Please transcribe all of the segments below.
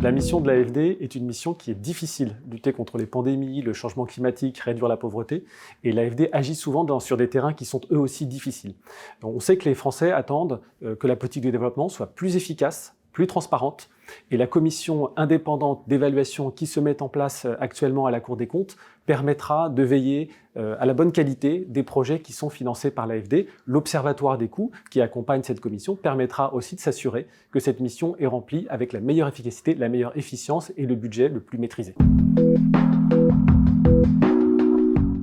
La mission de l'AFD est une mission qui est difficile. Lutter contre les pandémies, le changement climatique, réduire la pauvreté. Et l'AFD agit souvent sur des terrains qui sont eux aussi difficiles. Donc, on sait que les Français attendent que la politique de développement soit plus efficace, plus transparente. Et la commission indépendante d'évaluation qui se met en place actuellement à la Cour des comptes permettra de veiller à la bonne qualité des projets qui sont financés par l'AFD. L'Observatoire des coûts qui accompagne cette commission permettra aussi de s'assurer que cette mission est remplie avec la meilleure efficacité, la meilleure efficience et le budget le plus maîtrisé.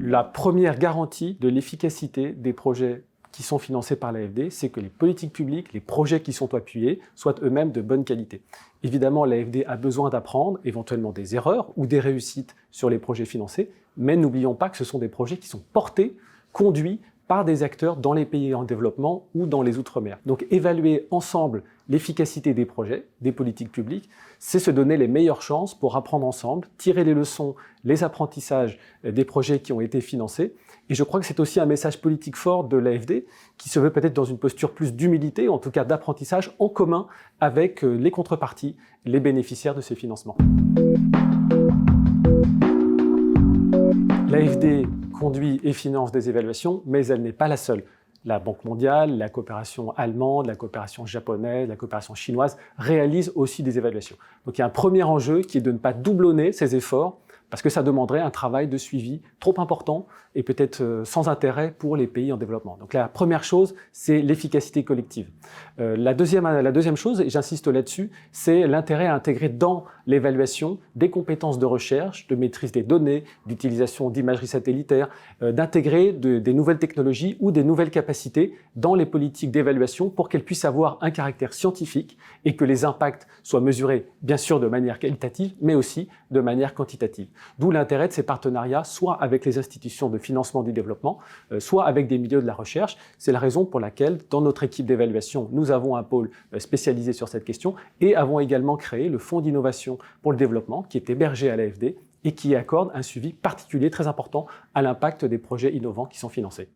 La première garantie de l'efficacité des projets qui sont financés par l'AFD, c'est que les politiques publiques, les projets qui sont appuyés, soient eux-mêmes de bonne qualité. Évidemment, l'AFD a besoin d'apprendre éventuellement des erreurs ou des réussites sur les projets financés, mais n'oublions pas que ce sont des projets qui sont portés, conduits par des acteurs dans les pays en développement ou dans les Outre-mer. Donc évaluer ensemble l'efficacité des projets, des politiques publiques, c'est se donner les meilleures chances pour apprendre ensemble, tirer les leçons, les apprentissages des projets qui ont été financés. Et je crois que c'est aussi un message politique fort de l'AFD qui se veut peut-être dans une posture plus d'humilité, en tout cas d'apprentissage en commun avec les contreparties, les bénéficiaires de ces financements. L'AFD conduit et finance des évaluations, mais elle n'est pas la seule. La Banque mondiale, la coopération allemande, la coopération japonaise, la coopération chinoise réalisent aussi des évaluations. Donc il y a un premier enjeu qui est de ne pas doublonner ces efforts, parce que ça demanderait un travail de suivi trop important et peut-être sans intérêt pour les pays en développement. Donc la première chose, c'est l'efficacité collective. La deuxième chose, et j'insiste là-dessus, c'est l'intérêt à intégrer dans l'évaluation des compétences de recherche, de maîtrise des données, d'utilisation d'imagerie satellitaire, d'intégrer des nouvelles technologies ou des nouvelles capacités dans les politiques d'évaluation pour qu'elles puissent avoir un caractère scientifique et que les impacts soient mesurés, bien sûr, de manière qualitative, mais aussi de manière quantitative. D'où l'intérêt de ces partenariats, soit avec les institutions de financement du développement, soit avec des milieux de la recherche. C'est la raison pour laquelle, dans notre équipe d'évaluation, nous avons un pôle spécialisé sur cette question et avons également créé le Fonds d'innovation pour le développement, qui est hébergé à l'AFD et qui accorde un suivi particulier très important à l'impact des projets innovants qui sont financés.